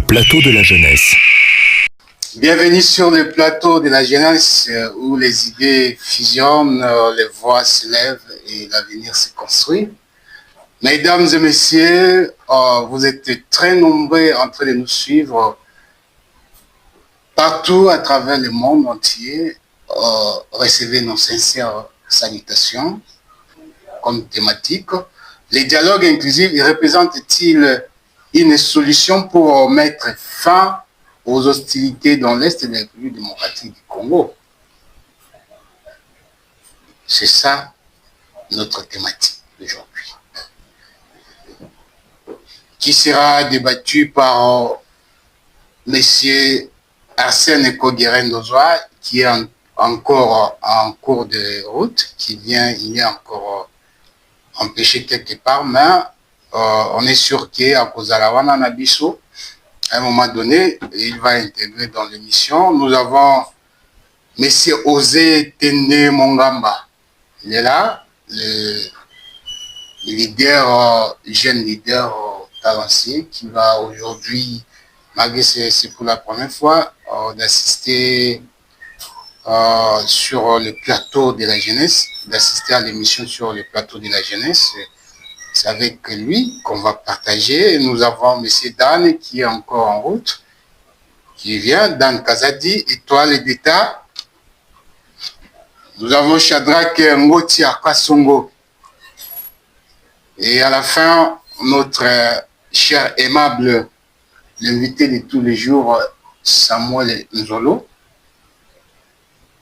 plateau de la jeunesse. Bienvenue sur le plateau de la jeunesse où les idées fusionnent, les voix se lèvent et l'avenir se construit. Mesdames et messieurs, vous êtes très nombreux en train de nous suivre partout à travers le monde entier. Recevez nos sincères salutations comme thématique. Les dialogues inclusifs représentent-ils une solution pour mettre fin aux hostilités dans l'Est de la République démocratique du Congo? C'est ça notre thématique d'aujourd'hui, qui sera débattue par M. Arsène Kogueren-Dozoa, qui est encore en cours de route, il est encore empêché quelque part, mais on est sûr qu'à Kozalawana Nabiso, à un moment donné, il va intégrer dans l'émission. Nous avons M. Osé Tende Mongamba. Il est là, le leader, jeune leader talentueux qui va aujourd'hui, malgré c'est pour la première fois, d'assister sur le plateau de la jeunesse, d'assister à l'émission sur le plateau de la jeunesse. C'est avec lui qu'on va partager. Nous avons M. Dan qui est encore en route, qui vient, Dan Kazadi, étoile d'État. Nous avons Shadrach Ngoti Akasongo. Et à la fin, notre cher aimable, l'invité de tous les jours, Samuel Nzolo.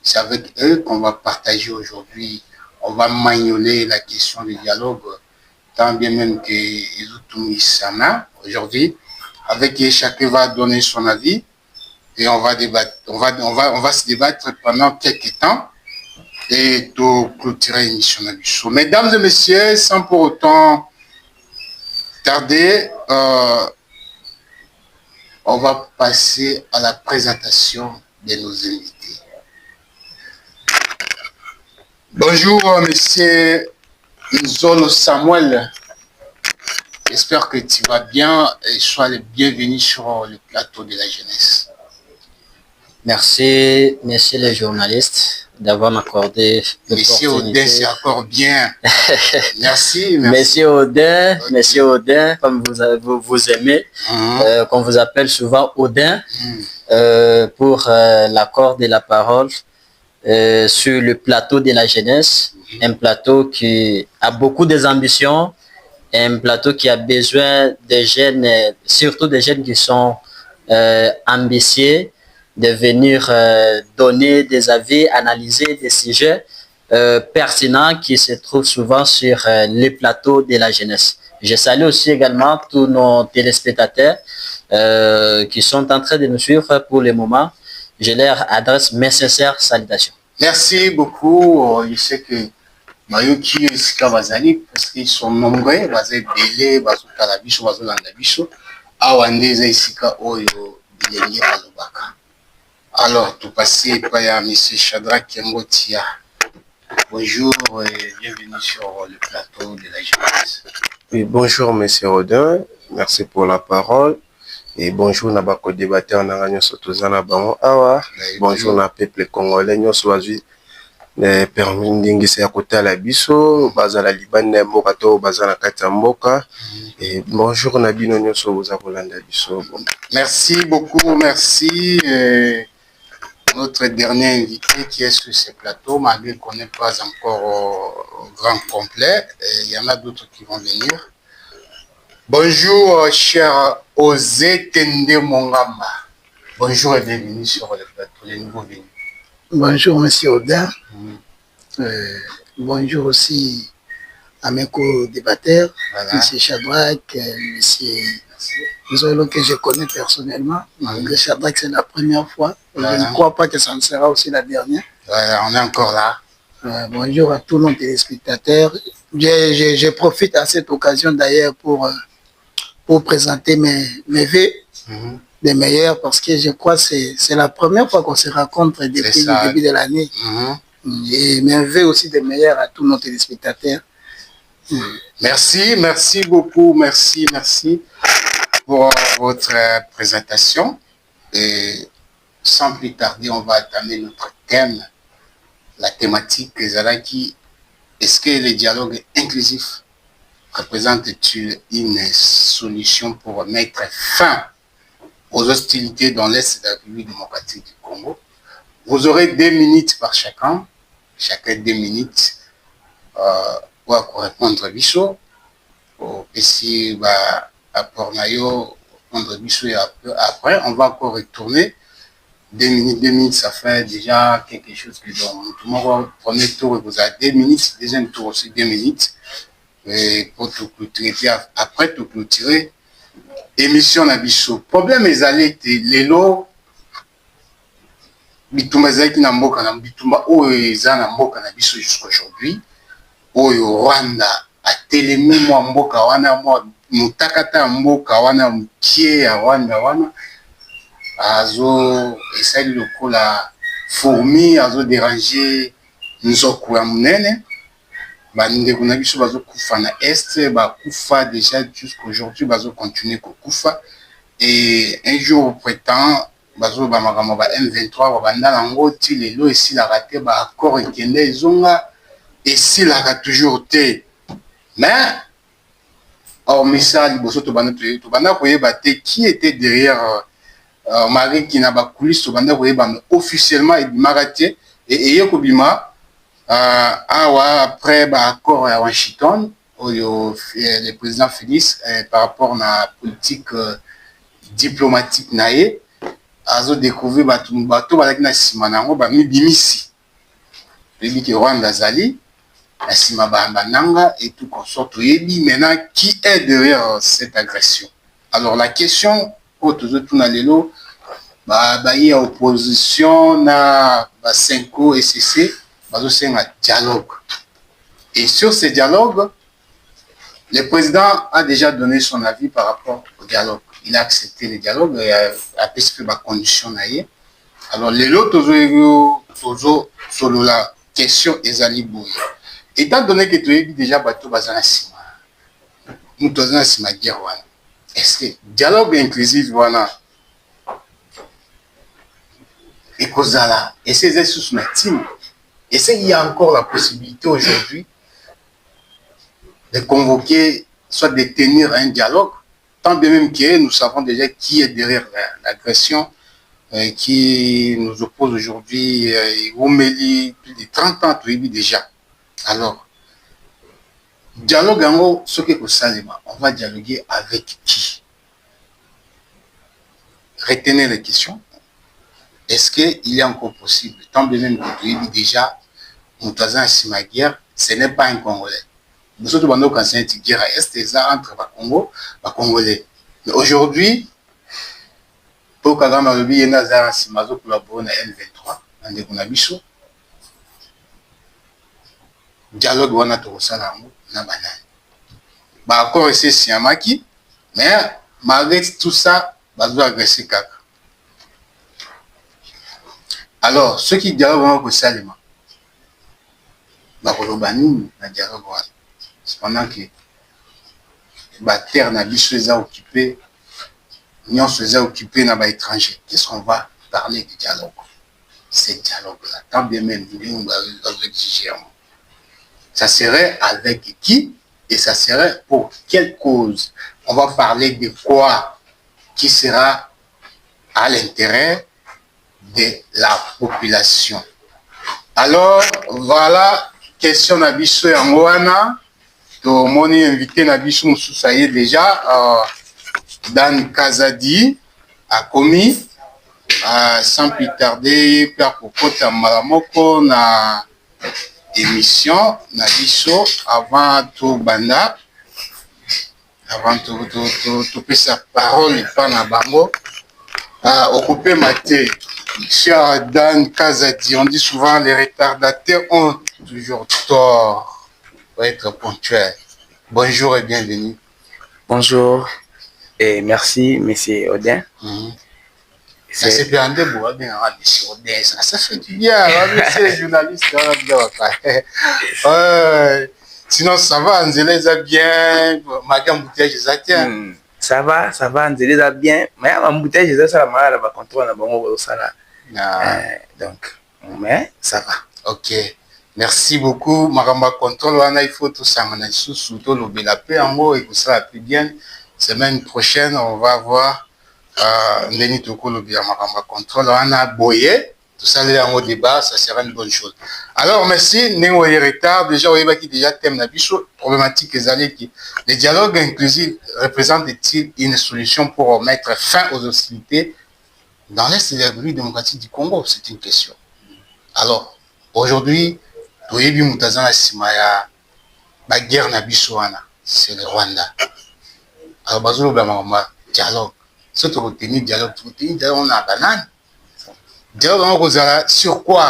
C'est avec eux qu'on va partager aujourd'hui. On va magnoler la question du dialogue, tant bien même que Izutu Sana aujourd'hui, avec qui chacun va donner son avis et on va débattre, on va se débattre pendant quelques temps et tout clôturer l'émission. Mesdames et messieurs, sans pour autant tarder, on va passer à la présentation de nos invités. Bonjour, monsieur Nzolo Samuel. J'espère que tu vas bien et sois le bienvenu sur le plateau de la jeunesse. Merci, messieurs les journalistes, d'avoir accordé Monsieur Audin, c'est encore bien. Merci. Monsieur Audin, comme vous aimez, qu'on vous appelle souvent Audin, pour l'accord de la parole sur le plateau de la jeunesse, un plateau qui a beaucoup d'ambitions, un plateau qui a besoin des jeunes, surtout des jeunes qui sont ambitieux, de venir donner des avis, analyser des sujets pertinents qui se trouvent souvent sur les plateaux de la jeunesse. Je salue aussi également tous nos téléspectateurs qui sont en train de nous suivre pour le moment. Je leur adresse mes sincères salutations. Merci beaucoup. Je sais que Mayoki et Sika Bazali, parce qu'ils sont nombreux, Bazali Bélé, Bazou Kalabicho, Bazou Landabicho, Awandeza et Sika Oyo, Bilengi Bazobaka. Alors, tout passé par M. Shadrach Ngotia. Bonjour et bienvenue sur le plateau de la jeunesse. Oui, bonjour M. Rodin, merci pour la parole. Et bonjour Nabako débatteur Nanganyo Sotozana Bango Awa. Bonjour na peuple congolais nyoso azui permis ndingisi ya kotala biso bazala libane mboka to bazala kati ya mboka. Et bonjour na bino nyoso boza kolanda biso. Merci beaucoup, merci. Notre dernier invité qui est sur ce plateau, malgré qu'on n'est pas encore au grand complet, il y en a d'autres qui vont venir. Bonjour, cher Osé Tende Mongamba. Bonjour et bienvenue sur le plateau, les nouveaux venus. Bonjour, monsieur Audin. Bonjour aussi à mes co-débatteurs, voilà. Monsieur Shadrach, monsieur Nzolo que je connais personnellement. Malgré Shadrach, c'est la première fois. Voilà. Je ne crois pas que ça ne sera aussi la dernière. Voilà, on est encore là. Bonjour à tous nos téléspectateurs. Je profite à cette occasion d'ailleurs pour présenter mes vœux des meilleurs parce que je crois que c'est la première fois qu'on se rencontre depuis le début de l'année. Et mes vœux aussi des meilleurs à tous nos téléspectateurs. Merci beaucoup, merci. pour votre présentation. Et sans plus tarder, on va entamer notre thème, la thématique Zalaki. Est-ce que le dialogue inclusif représente-t-il une solution pour mettre fin aux hostilités dans l'Est de la République démocratique du Congo? Vous aurez 2 minutes par chacun 2 minutes pour répondre à Bichot. Et si apport Nayo répondre Bichot et après, on va encore retourner. 2 minutes, ça fait déjà quelque chose que dans le premier tour, vous avez 2 minutes, deuxième tour aussi 2 minutes. Et pour tout clôturer, après tout clôturer, émission na Bichot. Problème est allé, les lots, bitumba ezalaki na mboka na bitumba oyo eza na mboka na biso jusqu'aujourd'hui oyo Rwanda atelemi mwa mboka wana mwa mutakata ya mboka wana mkie ya Rwanda wana azo esali lokola fourmi azo déranger nzoko ya munene bandeko na biso bazo kufa na est bakufa déjà jusqu'aujourd'hui bazo continuer kokufa et un jour prétend bazo ba makambo ba M23 banda nango ti lelo esilaka te ba accord ekende ezonga esilaka toujours te mais hormis liboso tobanda koyeba te qui était derrière Marie qui n'a pas coulisses tobanda koyeba mais officiellement ebimaka te et eyekobima après ba accord à Washington le président Félix par rapport à la politique diplomatique naie azo découvrir bato balaki na sima nango bamibimisi toyebi ke Rwanda azali na sima bananga et tout consort toyebi maintenant qui est derrière cette agression. Alors la question autour tuna lelo baye opposition na Senko et CC bazo senga dialogue et sur ce dialogue le président a déjà donné son avis par rapport au dialogue. Il a accepté le dialogue et a participé à la condition. Alors, les autres, sur la question des alibouilles. Étant donné que tu as déjà bateau bazana sima, nous avons sima guerre. Est-ce que le dialogue inclusif, voilà, et Kozala, et c'est sous ma team, et c'est il y a encore la possibilité aujourd'hui de convoquer, soit de tenir un dialogue. Tant bien même que nous savons déjà qui est derrière l'agression qui nous oppose aujourd'hui, Oumeli, plus de 30 ans, tu déjà. Alors, dialogue en haut, ce que on va dialoguer avec qui? Retenez les questions. Est-ce qu'il est encore possible, tant bien même que tu déjà, Moutazan et Simaguerre, ce n'est pas un Congolais. Nous sommes dans une guerre entre Congo et Congolais. Mais aujourd'hui, pour Kagame Alobi, il y a un collaborer avec M23, dans Bichot. Dialogue wana tokosala yango na banani. Accord c'est Siamaki, mais malgré tout ça, bazo agresser kaka. Alors, ceux qui dialogue wana ko salema. Bakoloba nini na dialogue wana. Cependant que la terre n'a pas occupé, nous sommes occupés dans l'étranger. Qu'est-ce qu'on va parler du dialogue? C'est dialogue-là. Tant bien même, nous exiger. Ça serait avec qui et ça serait pour quelle cause? On va parler de quoi qui sera à l'intérêt de la population. Alors, voilà, question d'Abisso et Angouana. Mon invité Nabichou Moussoussa y est déjà Dan Kazadi a commis sans plus tarder Père Kokota Malamoko na émission Nabichou avant tout banda avant tout sa parole et pas na bango occuper ma tête. Cher Dan Kazadi, on dit souvent les retardataires ont toujours tort. Pour être ponctuel. Bonjour et bienvenue. Bonjour et merci, monsieur Odin. Ça fait du bien, monsieur journaliste. Sinon, ça va, Angela, ça bien, madame Bouteille, ça tient. ça va, on dirait bien. Mais à mon bouteille, je ça la va contrôle, ça donc, mais ça va. Ok. Merci beaucoup. Maramba contrôle, il faut tout ça. Surtout le Belapé en haut et tout ça plus bien. Semaine prochaine, on va voir Neni Toko le Maramba contrôle. On a boyé. Tout ça, là, en haut débat, ça sera une bonne chose. Alors, merci. Néo et retard. Déjà, on qui déjà thème la problématique les dialogues inclusifs représentent-ils une solution pour mettre fin aux hostilités dans l'Est de la République démocratique du Congo? C'est une question. Alors, aujourd'hui, toyebi mutazana simaya ba guerre na bisoana, c'est le Rwanda. Alors bazolo ba mama dialogue. Ce to retenir dialogue, on a banane. Dialogue on sur quoi?